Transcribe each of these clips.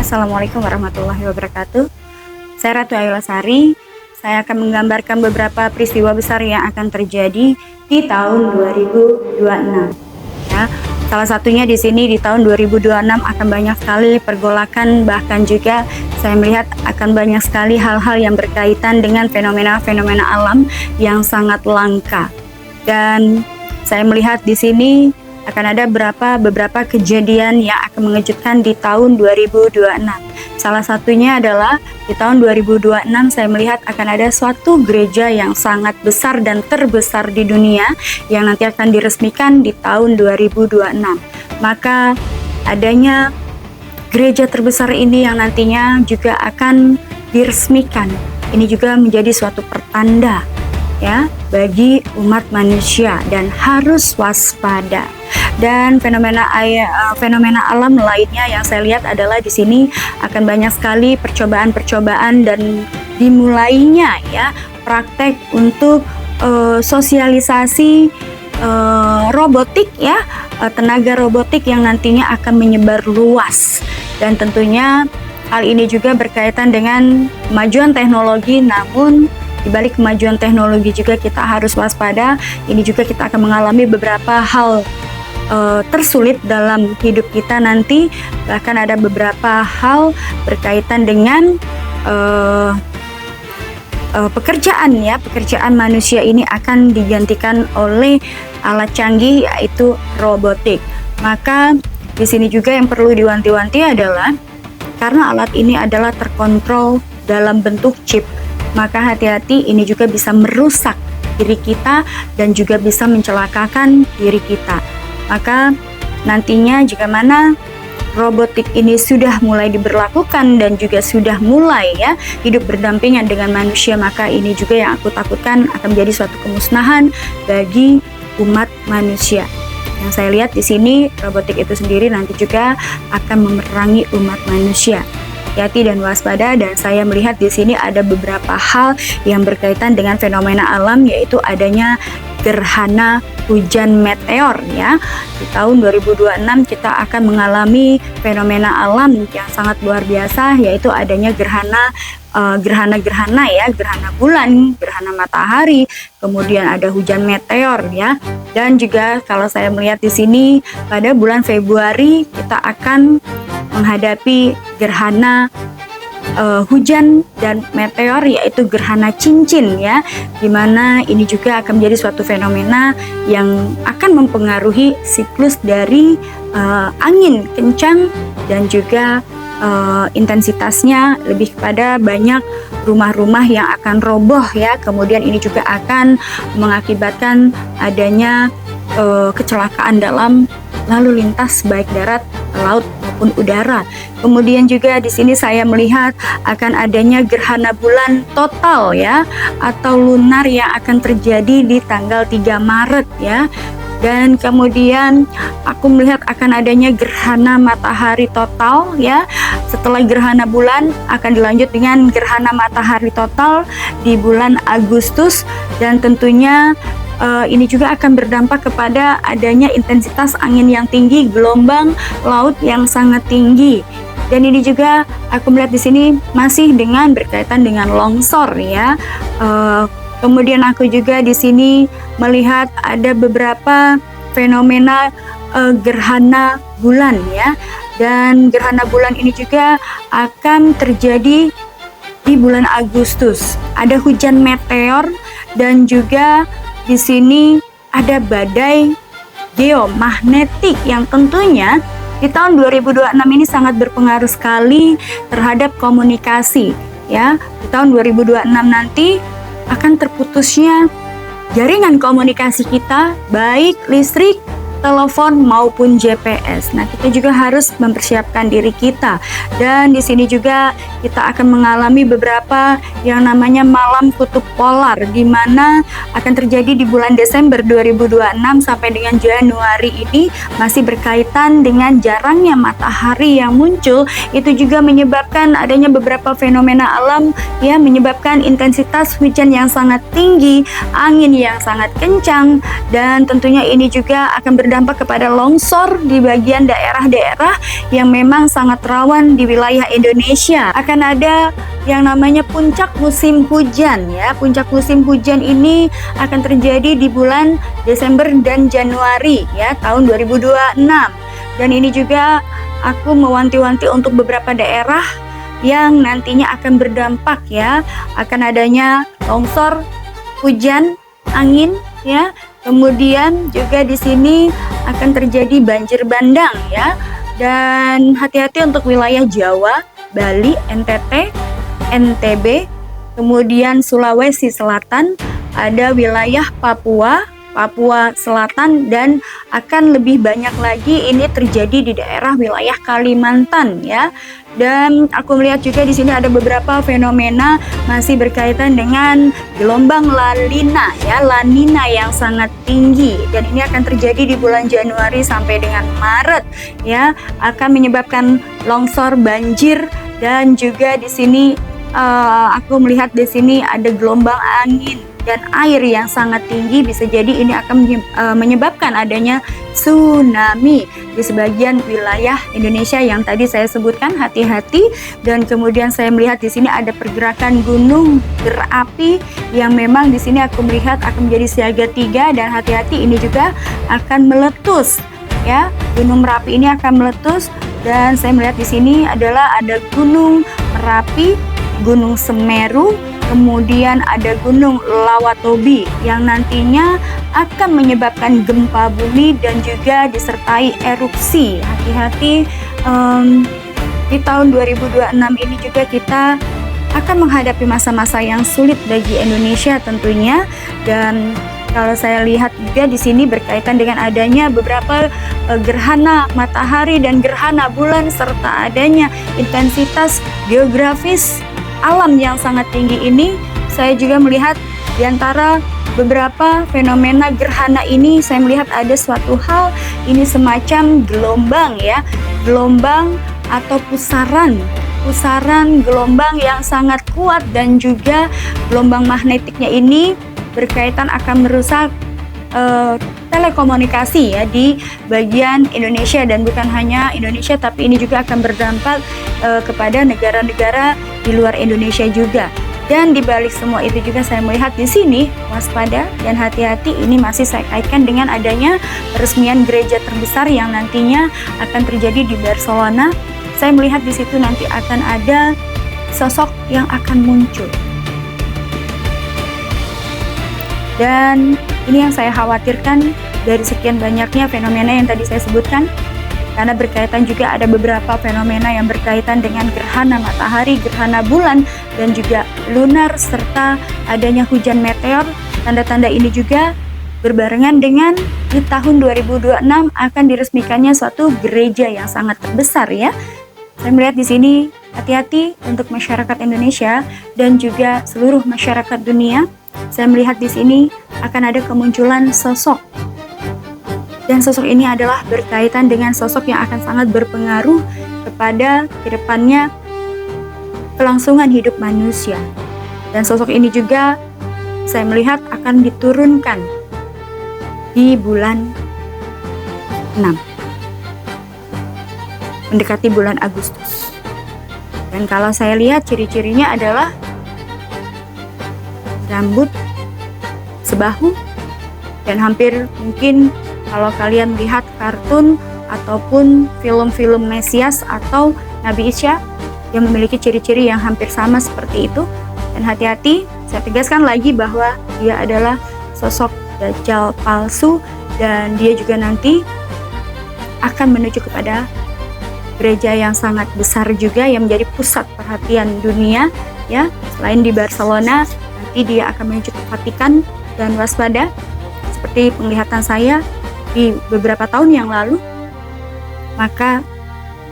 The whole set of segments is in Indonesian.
Assalamualaikum warahmatullahi wabarakatuh. Saya Ratu Ayu Lasari. Saya akan menggambarkan beberapa peristiwa besar yang akan terjadi di tahun 2026. Ya, salah satunya di sini di tahun 2026 akan banyak sekali pergolakan, bahkan juga saya melihat akan banyak sekali hal-hal yang berkaitan dengan fenomena-fenomena alam yang sangat langka. Dan saya melihat di sini akan ada beberapa kejadian yang akan mengejutkan di tahun 2026. Salah satunya adalah di tahun 2026 saya melihat akan ada suatu gereja yang sangat besar dan terbesar di dunia yang nanti akan diresmikan di tahun 2026. Maka adanya gereja terbesar ini yang nantinya juga akan diresmikan. Ini juga menjadi suatu pertanda ya bagi umat manusia dan harus waspada. Dan fenomena alam lainnya yang saya lihat adalah di sini akan banyak sekali percobaan-percobaan dan dimulainya ya praktek untuk sosialisasi robotik ya, tenaga robotik yang nantinya akan menyebar luas. Dan tentunya hal ini juga berkaitan dengan kemajuan teknologi, namun di balik kemajuan teknologi juga kita harus waspada. Ini juga kita akan mengalami beberapa hal tersulit dalam hidup kita nanti, bahkan ada beberapa hal berkaitan dengan pekerjaan manusia ini akan digantikan oleh alat canggih yaitu robotik. Maka di sini juga yang perlu diwanti-wanti adalah karena alat ini adalah terkontrol dalam bentuk chip, maka hati-hati, ini juga bisa merusak diri kita dan juga bisa mencelakakan diri kita. Maka nantinya jika mana robotik ini sudah mulai diberlakukan dan juga sudah mulai ya hidup berdampingan dengan manusia, maka ini juga yang aku takutkan akan menjadi suatu kemusnahan bagi umat manusia. Yang saya lihat di sini robotik itu sendiri nanti juga akan memerangi umat manusia. Hati-hati dan waspada. Dan saya melihat di sini ada beberapa hal yang berkaitan dengan fenomena alam, yaitu adanya gerhana hujan meteor ya. Di tahun 2026 kita akan mengalami fenomena alam yang sangat luar biasa, yaitu adanya gerhana ya, gerhana bulan, gerhana matahari, kemudian ada hujan meteor ya. Dan juga kalau saya melihat di sini pada bulan Februari kita akan menghadapi gerhana hujan dan meteor, yaitu gerhana cincin ya, dimana ini juga akan menjadi suatu fenomena yang akan mempengaruhi siklus dari angin kencang dan juga intensitasnya lebih kepada banyak rumah-rumah yang akan roboh ya. Kemudian ini juga akan mengakibatkan adanya kecelakaan dalam lalu lintas baik darat, laut maupun udara. Kemudian juga di sini saya melihat akan adanya gerhana bulan total ya, atau lunar yang akan terjadi di tanggal 3 Maret ya. Dan kemudian aku melihat akan adanya gerhana matahari total ya. Setelah gerhana bulan akan dilanjut dengan gerhana matahari total di bulan Agustus, dan tentunya ini juga akan berdampak kepada adanya intensitas angin yang tinggi, gelombang laut yang sangat tinggi. Dan ini juga aku melihat di sini masih dengan berkaitan dengan longsor ya. Kemudian aku juga di sini melihat ada beberapa fenomena gerhana bulan ya. Dan gerhana bulan ini juga akan terjadi di bulan Agustus. Ada hujan meteor dan juga di sini ada badai geomagnetik yang tentunya di tahun 2026 ini sangat berpengaruh sekali terhadap komunikasi ya. Di tahun 2026 nanti akan terputusnya jaringan komunikasi kita, baik listrik, telepon maupun GPS. Nah, kita juga harus mempersiapkan diri kita. Dan di sini juga kita akan mengalami beberapa yang namanya malam kutub polar, di mana akan terjadi di bulan Desember 2026 sampai dengan Januari ini, masih berkaitan dengan jarangnya matahari yang muncul. Itu juga menyebabkan adanya beberapa fenomena alam yang menyebabkan intensitas hujan yang sangat tinggi, angin yang sangat kencang, dan tentunya ini juga akan berdampak berdampak kepada longsor di bagian daerah-daerah yang memang sangat rawan di wilayah Indonesia. Akan ada yang namanya puncak musim hujan ya. Puncak musim hujan ini akan terjadi di bulan Desember dan Januari ya tahun 2026. Dan ini juga aku mewanti-wanti untuk beberapa daerah yang nantinya akan berdampak ya, akan adanya longsor, hujan, angin ya. Kemudian juga di sini akan terjadi banjir bandang ya. Dan hati-hati untuk wilayah Jawa, Bali, NTT, NTB, kemudian Sulawesi Selatan, ada wilayah Papua Selatan, dan akan lebih banyak lagi ini terjadi di daerah wilayah Kalimantan ya. Dan aku melihat juga di sini ada beberapa fenomena masih berkaitan dengan gelombang La Nina yang sangat tinggi, dan ini akan terjadi di bulan Januari sampai dengan Maret ya, akan menyebabkan longsor, banjir, dan juga di sini aku melihat di sini ada gelombang angin dan air yang sangat tinggi. Bisa jadi ini akan menyebabkan adanya tsunami di sebagian wilayah Indonesia yang tadi saya sebutkan. Hati-hati. Dan kemudian saya melihat di sini ada pergerakan gunung berapi yang memang di sini aku melihat akan menjadi siaga 3, dan hati-hati ini juga akan meletus ya. Gunung Merapi ini akan meletus, dan saya melihat di sini adalah ada Gunung Merapi, Gunung Semeru, kemudian ada Gunung Lawatobi yang nantinya akan menyebabkan gempa bumi dan juga disertai erupsi. Hati-hati, di tahun 2026 ini juga kita akan menghadapi masa-masa yang sulit bagi Indonesia tentunya. Dan kalau saya lihat juga di sini berkaitan dengan adanya beberapa gerhana matahari dan gerhana bulan, serta adanya intensitas geografis alam yang sangat tinggi ini. Saya juga melihat di antara beberapa fenomena gerhana ini, saya melihat ada suatu hal, ini semacam gelombang ya, gelombang atau pusaran gelombang yang sangat kuat, dan juga gelombang magnetiknya ini berkaitan akan merusak telekomunikasi ya di bagian Indonesia. Dan bukan hanya Indonesia, tapi ini juga akan berdampak kepada negara-negara di luar Indonesia juga. Dan di balik semua itu juga saya melihat di sini waspada dan hati-hati, ini masih saya kaitkan dengan adanya peresmian gereja terbesar yang nantinya akan terjadi di Barcelona. Saya melihat di situ nanti akan ada sosok yang akan muncul. Dan ini yang saya khawatirkan dari sekian banyaknya fenomena yang tadi saya sebutkan, karena berkaitan juga ada beberapa fenomena yang berkaitan dengan gerhana matahari, gerhana bulan, dan juga lunar, serta adanya hujan meteor. Tanda-tanda ini juga berbarengan dengan di tahun 2026 akan diresmikannya suatu gereja yang sangat terbesar ya. Saya melihat di sini hati-hati untuk masyarakat Indonesia dan juga seluruh masyarakat dunia. Saya melihat di sini akan ada kemunculan sosok, dan sosok ini adalah berkaitan dengan sosok yang akan sangat berpengaruh kepada kedepannya kelangsungan hidup manusia. Dan sosok ini juga saya melihat akan diturunkan di bulan 6, mendekati bulan Agustus. Dan kalau saya lihat ciri-cirinya adalah rambut sebahu, dan hampir mungkin kalau kalian lihat kartun ataupun film-film Mesias atau Nabi Isa yang memiliki ciri-ciri yang hampir sama seperti itu. Dan hati-hati, saya tegaskan lagi bahwa dia adalah sosok Dajjal palsu, dan dia juga nanti akan menuju kepada gereja yang sangat besar juga yang menjadi pusat perhatian dunia ya. Selain di Barcelona, nanti dia akan menuju ke Vatikan. Dan waspada, seperti penglihatan saya di beberapa tahun yang lalu, maka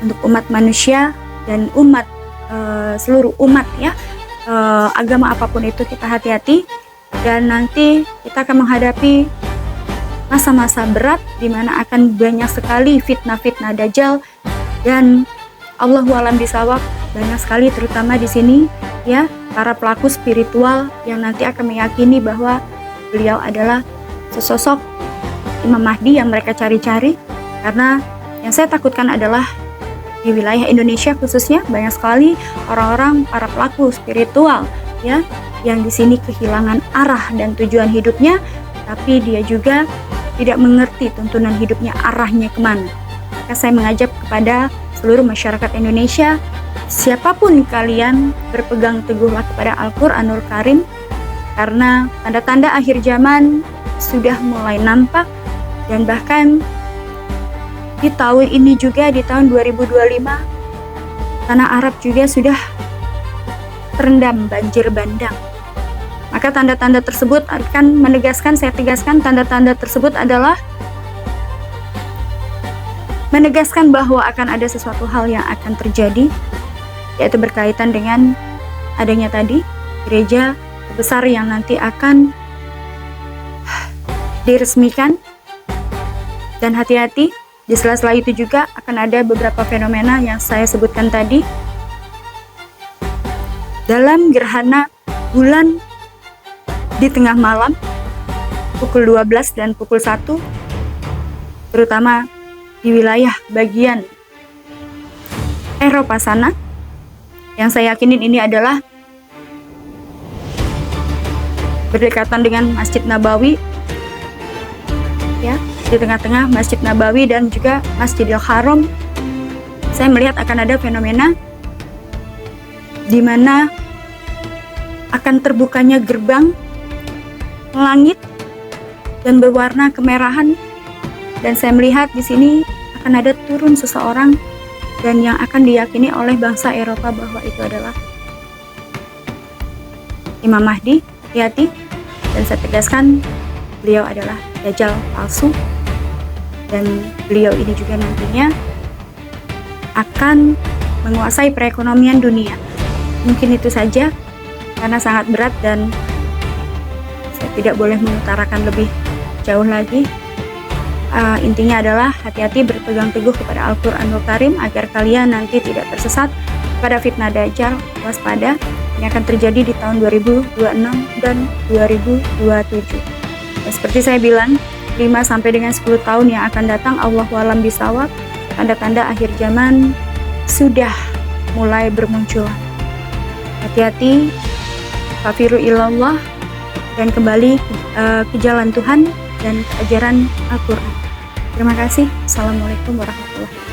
untuk umat manusia dan umat seluruh umat ya, agama apapun itu, kita hati-hati. Dan nanti kita akan menghadapi masa-masa berat di mana akan banyak sekali fitnah-fitnah Dajjal, dan Allahu a'lam bishawab, banyak sekali terutama di sini ya para pelaku spiritual yang nanti akan meyakini bahwa beliau adalah sesosok Imam Mahdi yang mereka cari-cari, karena yang saya takutkan adalah di wilayah Indonesia khususnya banyak sekali orang-orang, para pelaku spiritual ya, yang di sini kehilangan arah dan tujuan hidupnya, tapi dia juga tidak mengerti tuntunan hidupnya arahnya kemana. Maka saya mengajak kepada seluruh masyarakat Indonesia, siapapun kalian, berpegang teguhlah kepada Al-Quranul Karim, karena tanda-tanda akhir zaman sudah mulai nampak, dan bahkan di tahun ini juga, di tahun 2025, tanah Arab juga sudah terendam banjir bandang. Maka tanda-tanda tersebut akan menegaskan, saya tegaskan, tanda-tanda tersebut adalah menegaskan bahwa akan ada sesuatu hal yang akan terjadi, yaitu berkaitan dengan adanya tadi gereja besar yang nanti akan diresmikan. Dan hati-hati, di sela-sela itu juga akan ada beberapa fenomena yang saya sebutkan tadi. Dalam gerhana bulan di tengah malam, pukul 12 dan pukul 1, terutama di wilayah bagian Eropa sana, yang saya yakinin ini adalah berdekatan dengan Masjid Nabawi, ya, di tengah-tengah Masjid Nabawi dan juga Masjidil Haram. Saya melihat akan ada fenomena di mana akan terbukanya gerbang langit dan berwarna kemerahan, dan saya melihat di sini akan ada turun seseorang dan yang akan diyakini oleh bangsa Eropa bahwa itu adalah Imam Mahdi. Hati-hati, dan saya tegaskan beliau adalah Dajjal palsu, dan beliau ini juga nantinya akan menguasai perekonomian dunia. Mungkin itu saja karena sangat berat dan saya tidak boleh mengutarakan lebih jauh lagi. Intinya adalah hati-hati, berpegang teguh kepada Al-Quranul Karim agar kalian nanti tidak tersesat pada fitnah Dajjal. Waspada, ini akan terjadi di tahun 2026 dan 2027. Dan seperti saya bilang, 5 sampai dengan 10 tahun yang akan datang, Allahu a'lam bishawab, tanda-tanda akhir zaman sudah mulai bermunculan. Hati-hati, fafiru ilallah, dan kembali ke jalan Tuhan dan ajaran Al-Quran. Terima kasih. Assalamualaikum warahmatullahi wabarakatuh.